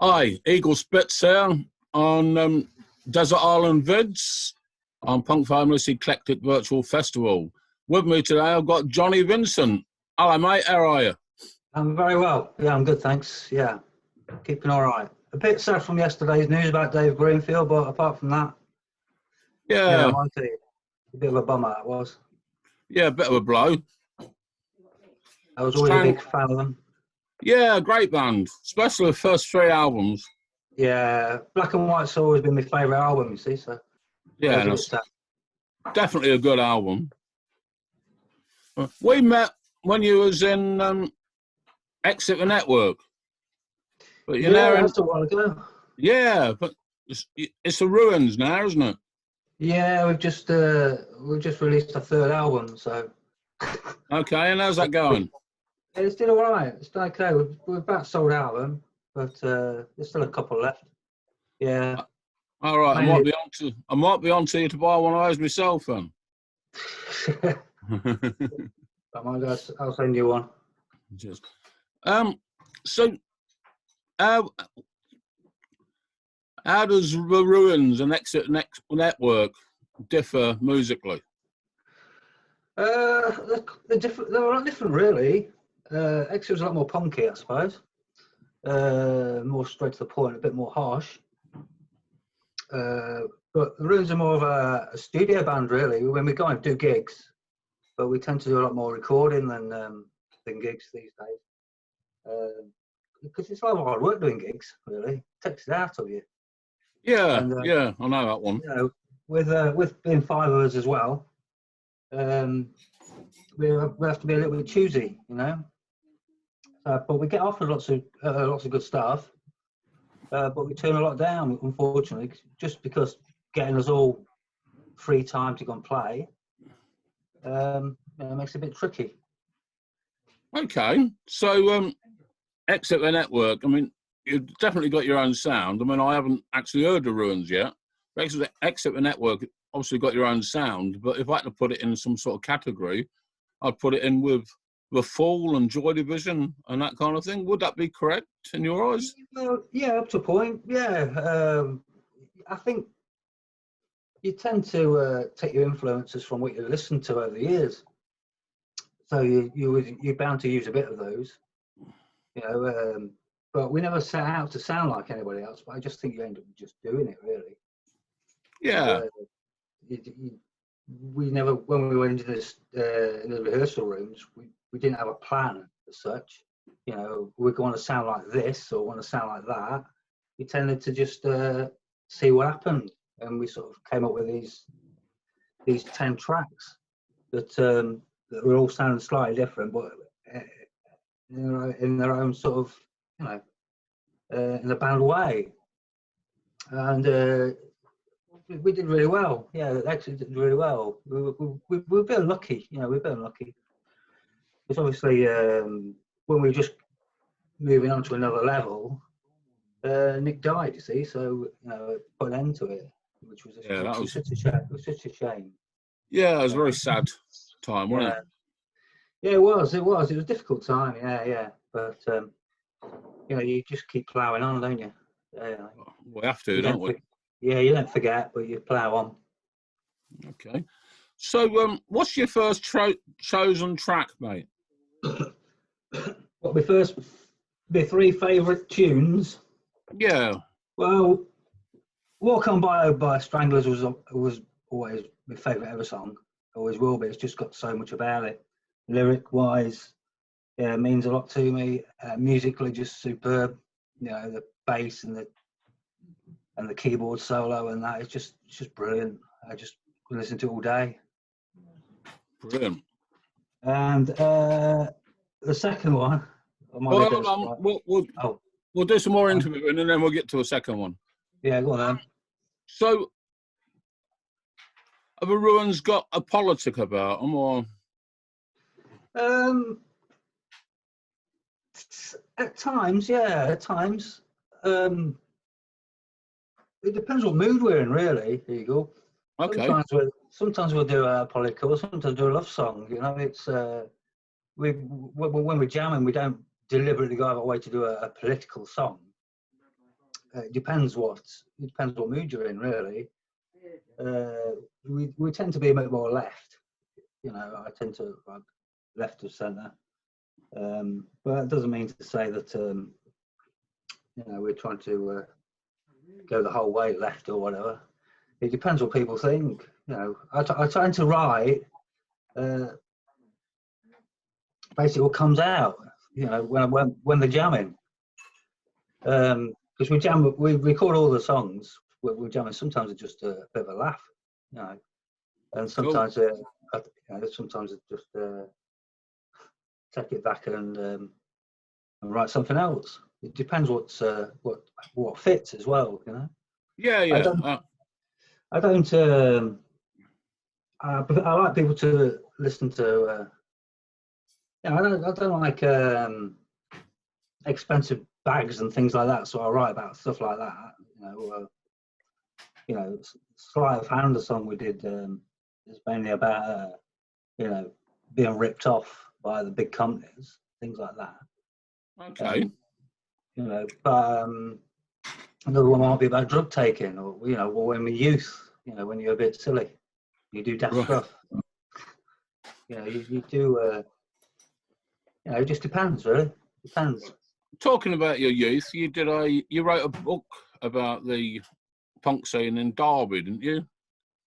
Hi, Eagle Spitz here on Desert Island Vids on Punk Family's Eclectic Virtual Festival. With me today, I've got Johnny Vincent. Hello, mate. How are you? I'm very well. Yeah, I'm good, thanks. Yeah, keeping all right. A bit sad from yesterday's news about Dave Greenfield, but apart from that, Yeah, I'm on to you. A bit of a bummer that was. yeah, a bit of a blow. I was always a big fan of them. Yeah, great band, especially the first three albums. Yeah, Black and White's always been my favourite album, you see, so Yeah, it was a bit sad. definitely a good album. We met when you was in Exit the Network. But you're now that's a while ago. Yeah, but it's the Ruins now, isn't it? Yeah, we've just released our third album, so. Okay, and how's that going? It's still all right. It's still okay. We're about sold out of them, but there's still a couple left. Yeah. All right, I might be on to you to buy one of those myself then. I'll send you one. Just, so how does the Ruins and Exit Network differ musically? They're different. They're a lot different, really. Exit was a lot more punky, I suppose. More straight to the point, a bit more harsh. But the Ruins are more of a studio band, really. When we go and do gigs, but we tend to do a lot more recording than gigs these days. Because it's a lot of hard work doing gigs, really. It takes it out of you. Yeah, yeah, I know that one. You know, with being five of us as well, we have to be a little bit choosy, you know. But we get offered lots of good stuff, but we turn a lot down, unfortunately, just because getting us all free time to go and play makes it a bit tricky. Okay, so Exit the Network. I mean, you've definitely got your own sound. I mean, I haven't actually heard the Ruins yet. Exit the Network obviously got your own sound, but if I had to put it in some sort of category, I'd put it in with The Fall and Joy Division and that kind of thing. Would that be correct in your eyes? Well, yeah, up to a point. Yeah, I think you tend to take your influences from what you listen to over the years. So you're bound to use a bit of those, you know. But we never set out to sound like anybody else. But I just think you end up just doing it, really. Yeah. We never, when we went into this in the rehearsal rooms, we didn't have a plan as such. You know, we want to sound like this or want to sound like that. We tended to just see what happened, and we sort of came up with these 10 tracks that were all sounding slightly different, but in their own sort of, you know, in a band way. And we did really well. Yeah, actually did really well. We were a bit unlucky, you know. We were a bit unlucky. Because obviously, when we were just moving on to another level, Nick died. You see, so you know, it put an end to it, which was such a shame. It was such a shame. Yeah, it was a very sad time, wasn't it? Yeah, it was. It was a difficult time. Yeah. But you know, you just keep ploughing on, don't you? Yeah. We have to, don't we? Yeah, you don't forget, but you plough on. Okay. So, what's your first chosen track, mate? What, the three favourite tunes? Yeah. Well, Walk On by Stranglers was always my favourite ever song. Always will be. It's just got so much about it. Lyric-wise, yeah, it means a lot to me. Musically, just superb. You know, the bass and the keyboard solo and that, it's just brilliant. I just listen to it all day. Brilliant. And the second one, we'll do some more interviewing and then we'll get to a second one. Yeah, go on then. So, have the Ruins got a politic about them, or? At times, yeah. At times, it depends what mood we're in, really, Eagle. Okay. Sometimes we'll do a political, sometimes do a love song. You know, it's when we're jamming, we don't deliberately go out of our way to do a political song. It depends what mood you're in, really. We tend to be a bit more left. You know, I tend to like left of centre, but that doesn't mean to say that you know, we're trying to go the whole way left or whatever. It depends what people think. You know, I tend to write basically what comes out. You know, when they're jamming, because we record all the songs. We're jamming. Sometimes it's just a bit of a laugh, you know, and sometimes you know, sometimes it's just take it back and write something else. It depends what fits as well, you know. Yeah, yeah. I like people to listen to. You know, I don't like expensive bags and things like that. So I write about stuff like that. You know, Sleight of Hand, the song we did, is mainly about you know, being ripped off by the big companies, things like that. Okay. You know, but another one might be about drug taking, or you know, or when we're youth, you know, when you're a bit silly, you do daft stuff. You know, you do. You know, it just depends, really. Depends. Talking about your youth, you wrote a book about the punk scene in Derby, didn't you?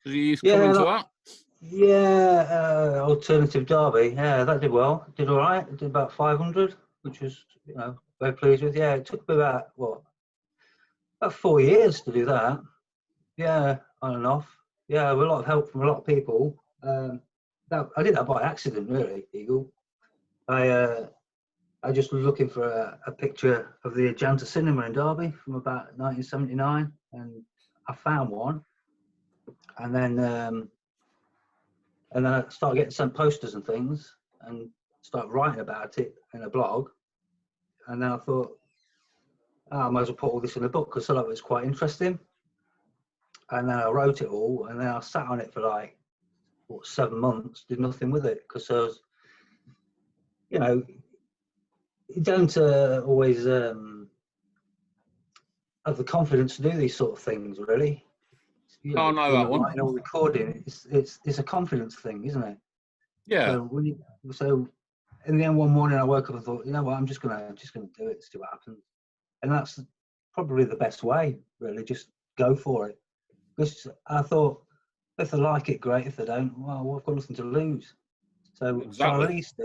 Did you come into that? Yeah, Alternative Derby. Yeah, that did well. Did all right. It did about 500, which was, you know, very pleased with. Yeah, it took me about 4 years to do that. Yeah, on and off. Yeah, with a lot of help from a lot of people. I did that by accident, really, Eagle. I just was looking for a picture of the Ajanta Cinema in Derby from about 1979, and I found one. And then I started getting some posters and things, and started writing about it in a blog. And then I thought, I might as well put all this in a book because I thought it was quite interesting. And then I wrote it all, and then I sat on it for like 7 months, did nothing with it because I was, you know, you don't always have the confidence to do these sort of things, really. You know, I know that one. writing or recording, it's a confidence thing, isn't it? Yeah. So in the end, one morning I woke up and thought, you know what, I'm just gonna do it, see what happens. And that's probably the best way, really. Just go for it. Because I thought, if they like it, great. If they don't, well, I've got nothing to lose. So I released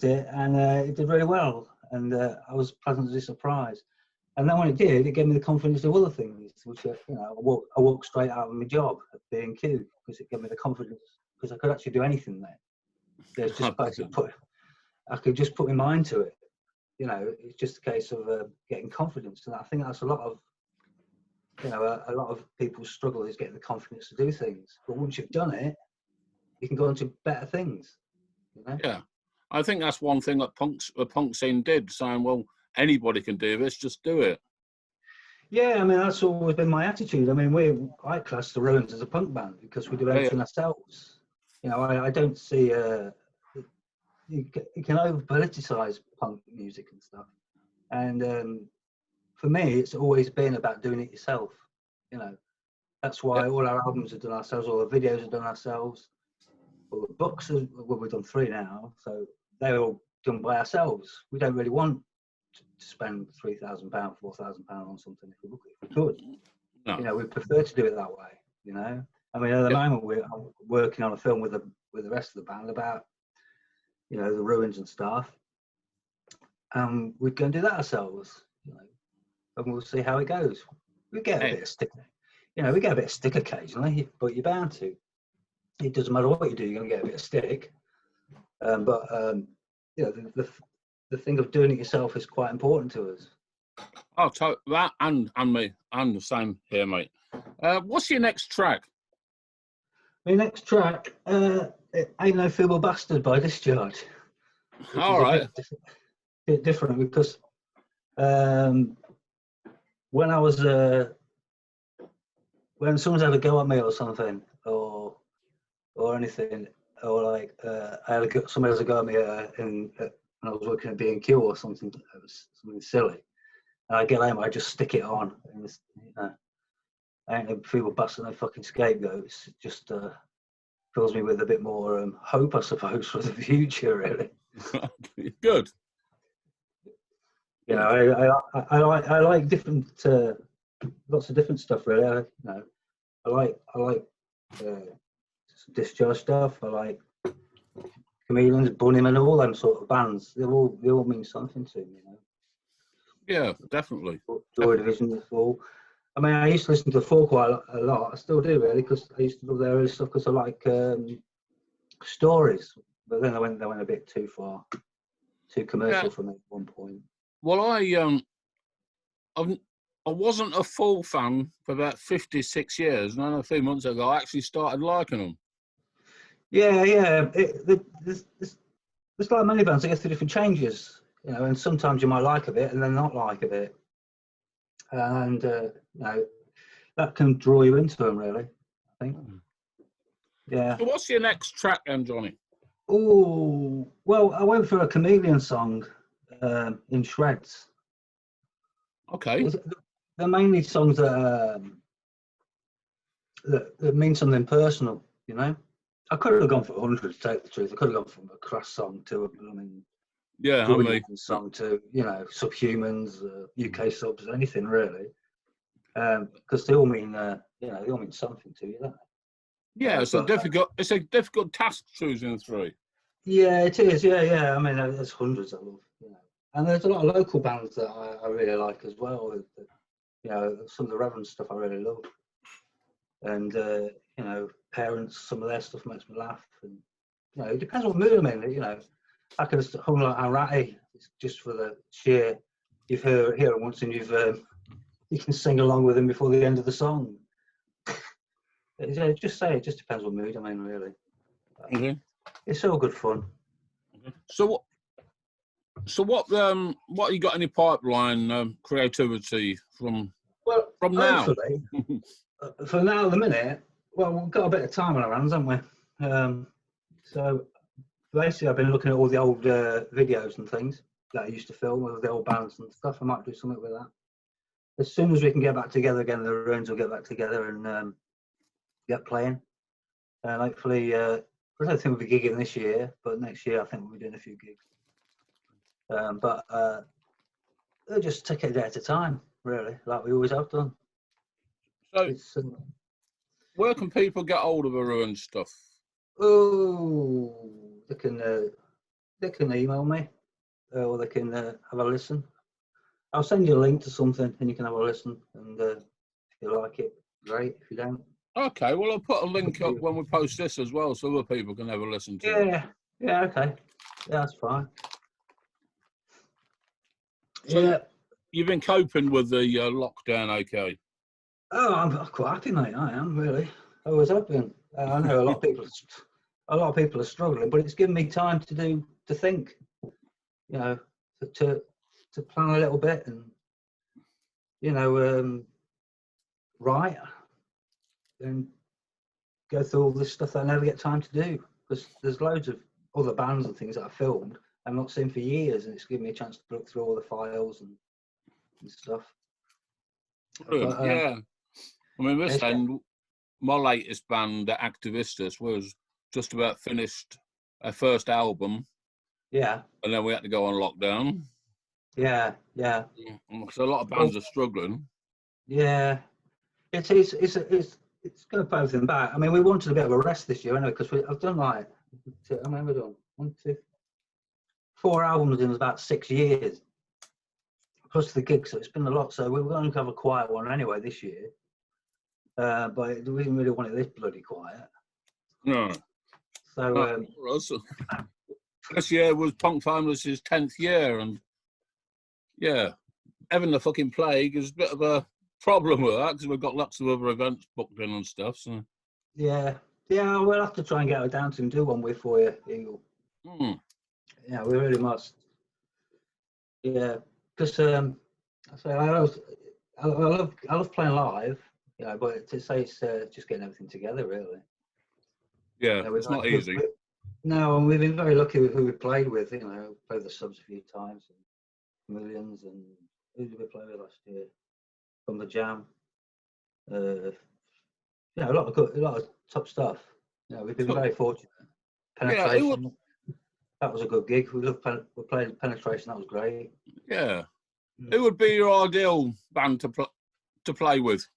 it, and it did really well. And I was pleasantly surprised. And then when it did, it gave me the confidence to do other things, which, you know, I walked straight out of my job at B&Q because it gave me the confidence, because I could actually do anything there. There's just basically I could just put my mind to it. You know, it's just a case of getting confidence. And I think that's a lot of people's struggle is getting the confidence to do things. But once you've done it, you can go on to better things. You know? Yeah. I think that's one thing that the punk scene did, saying, well, anybody can do this, just do it. Yeah, I mean, that's always been my attitude. I mean, I class the Ruins as a punk band because we do everything ourselves. You know, I don't see you can over politicize punk music and stuff. And for me, it's always been about doing it yourself. You know, that's why all our albums are done ourselves, all the videos are done ourselves. Well, the books are, well, we've done 3 now, so they're all done by ourselves. We don't really want to spend £3,000, £4,000 on something if we could. No. You know, we prefer to do it that way. You know, I mean, at the moment we're working on a film with the rest of the band about, you know, the Ruins and stuff. We'd go and do that ourselves. You know, and we'll see how it goes. We get a bit of stick, you know, we get a bit of stick occasionally, but you're bound to. It doesn't matter what you do, you're going to get a bit of stick. But you know, the thing of doing it yourself is quite important to us. Oh, that and me, and the same here, mate. What's your next track? My next track, Ain't No Feeble Bastard by Discharge. All right. Bit different because when I was when someone's had a go at me or something or anything, or like somebody has a go at me when I was working at B&Q or something. It was something silly. And I get home, I just stick it on. And it's, you know, I ain't no people busting no fucking scapegoats. It just fills me with a bit more hope, I suppose, for the future, really. Good. You know, I like different, lots of different stuff, really. You know, I like Discharge stuff. I like Chameleons, Bunnymen, all them sort of bands. They all mean something to me, you know. Yeah, definitely. Joy Division, the Fall. I mean, I used to listen to the Fall quite a lot. I still do, really, because I used to love their early stuff because I like stories. But then they went a bit too far, too commercial for me at one point. Well, I wasn't a Fall fan for about 56 years, and then a few months ago, I actually started liking them. Yeah. There's like many bands, I guess, the different changes, you know, and sometimes you might like a bit and then not like a bit. And, you know, that can draw you into them, really, I think. Yeah. So what's your next track then, Johnny? Oh, well, I went for a Chameleon song in Shreds. Okay. They're mainly songs that mean something personal, you know. I could have gone for 100, to tell you the truth. I could have gone from a Crass song to a song to, you know, Subhumans, UK Subs, anything really, because they all mean, you know, they all mean something to you, don't they? Yeah, it's a difficult task choosing three. Yeah, it is. Yeah. I mean, there's hundreds I love, you know, and there's a lot of local bands that I really like as well. You know, some of the Reverend stuff I really love, and you know, Parents, some of their stuff makes me laugh, and you know, it depends what mood I'm in. You know, I could have hung like Arati just for the sheer you've heard it once and you can sing along with them before the end of the song. It just depends what mood I'm in, really. Okay. It's all good fun. So what you got in your pipeline creativity from now? Hopefully, for now, the minute, well, we've got a bit of time on our hands, haven't we? So basically, I've been looking at all the old videos and things that I used to film with the old bands and stuff. I might do something with that. As soon as we can get back together again, the Ruins will get back together and get playing. And hopefully, I don't think we'll be gigging this year, but next year I think we'll be doing a few gigs. But they'll just take it a day at a time, really, like we always have done. So, where can people get hold of the Ruins stuff? Oh, they can email me, or they can have a listen. I'll send you a link to something, and you can have a listen. And if you like it, great. If you don't, okay. Well, I'll put a link up when we post this as well, so other people can have a listen to it. Yeah, okay. Yeah, that's fine. So yeah. You've been coping with the lockdown, okay? Oh, I'm quite happy, mate. I am really. I always have been. I know a lot of people are struggling, but it's given me time to think. You know, to plan a little bit and you know write and go through all this stuff that I never get time to do because there's loads of other bands and things that I filmed I've not seen for years, and it's given me a chance to look through all the files and stuff. But, yeah. I mean, this end, my latest band, Activistus, was just about finished our first album. Yeah. And then we had to go on lockdown. Yeah. So a lot of bands are struggling. Yeah. It's going to put everything back. I mean, we wanted a bit of a rest this year, anyway, because I've done like, I mean, we've done 1, 2, 4 albums in about 6 years, plus the gigs, so it's been a lot. So we were going to have a quiet one anyway this year, but we didn't really want it this bloody quiet. No. So this year was Punk Timeless's 10th year, and yeah, having the fucking plague is a bit of a problem with that because we've got lots of other events booked in and stuff. So yeah, we'll have to try and get her down to and do one with for you, Eagle. Yeah, we really must. Yeah, because I love playing live, you know, but to say it's just getting everything together, really. Yeah, it's not easy. No, and we've been very lucky with who we played with. You know, played the subs a few times, and Millions, and who did we play with last year? From the Jam. Yeah, a lot of top stuff. You know, we've been very fortunate. Yeah, Penetration, that was a good gig. We played Penetration. That was great. Yeah, who would be your ideal band to play with?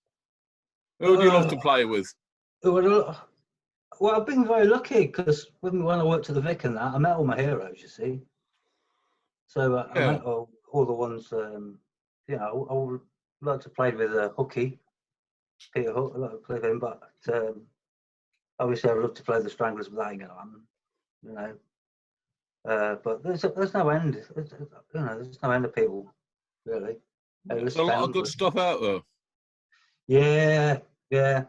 Who would you love to play with? Well, I've been very lucky because when I worked at the Vic and that, I met all my heroes. You see, so I met all the ones. You know, I would like to play with Hooky, Peter Hook. I like to play with him, but obviously I'd love to play the Stranglers, but that ain't gonna happen. You know, but there's no end. You know, there's no end of people really. There's a lot of good stuff out there. Yeah, yeah.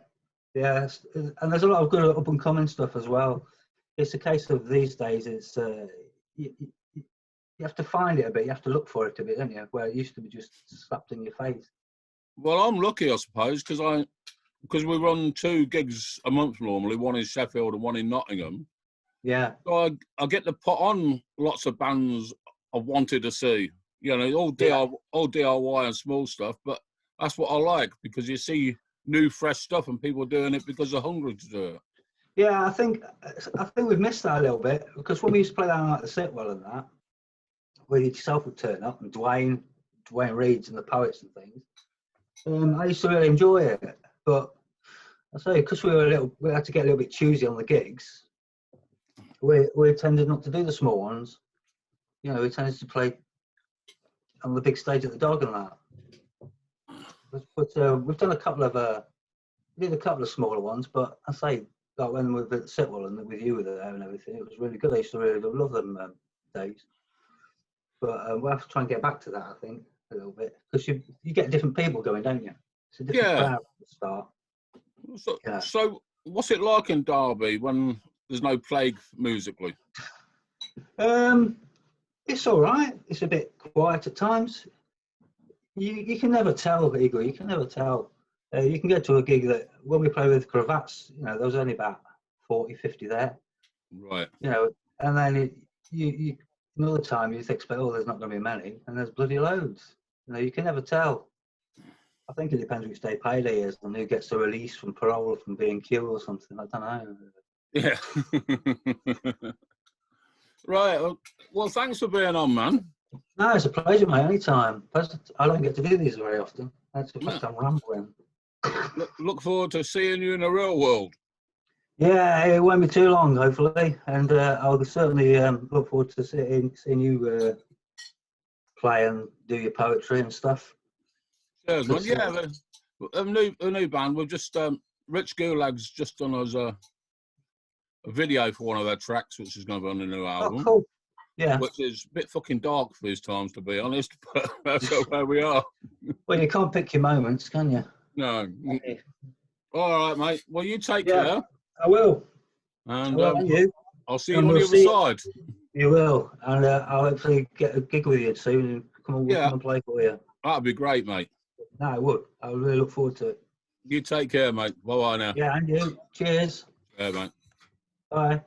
Yeah, and there's a lot of good up and coming stuff as well. It's a case of these days. It's you have to find it a bit. You have to look for it a bit, don't you? Where it used to be just slapped in your face. Well, I'm lucky, I suppose, because we run 2 gigs a month normally. One in Sheffield and one in Nottingham. Yeah. So I get to put on lots of bands I wanted to see. You know, all DIY and small stuff, but that's what I like because you see new, fresh stuff, and people doing it because they're hungry to do it. Yeah, I think we've missed that a little bit because when we used to play down like the Sitwell and that, where yourself would turn up and Dwayne Reeds and the Poets and things. I used to really enjoy it, but I say because we had to get a little bit choosy on the gigs. We tended not to do the small ones. You know, we tended to play on the big stage at the Dog and that. But we've done a couple of smaller ones, but I say like when we were at Sitwell and with you there and everything, it was really good. I used to really love them days. But we'll have to try and get back to that, I think, a little bit because you get different people going, don't you? It's a different crowd at the start. So what's it like in Derby when there's no plague musically? It's all right. It's a bit quiet at times. You can never tell, Igor. You can never tell. You can get to a gig that when we play with Cravats, you know, there was only about 40, 50 there. Right. You know, and then you another time you expect, oh, there's not going to be many, and there's bloody loads. You know, you can never tell. I think it depends which day payday is and who gets the release from parole from B&Q or something. I don't know. Yeah. Right. Well, thanks for being on, man. No, it's a pleasure, mate. Anytime. I don't get to do these very often. That's the fact I'm rambling. Look forward to seeing you in the real world. Yeah, it won't be too long, hopefully, and I'll certainly look forward to seeing you play and do your poetry and stuff. Cheers, man. Yeah, a new band. We've just Rich Gulag's just done us a video for one of their tracks, which is going to be on the new album. Oh, cool. Yeah. Which is a bit fucking dark for these times, to be honest, but that's where we are. Well, you can't pick your moments, can you? No. Okay. All right, mate. Well, you take care. I will. And you. I'll see you on the other side. You will. And I'll hopefully get a gig with you soon and come and play for you. That'd be great, mate. No, I would. I really look forward to it. You take care, mate. Bye-bye now. Yeah, and you. Cheers. Yeah, mate. Bye.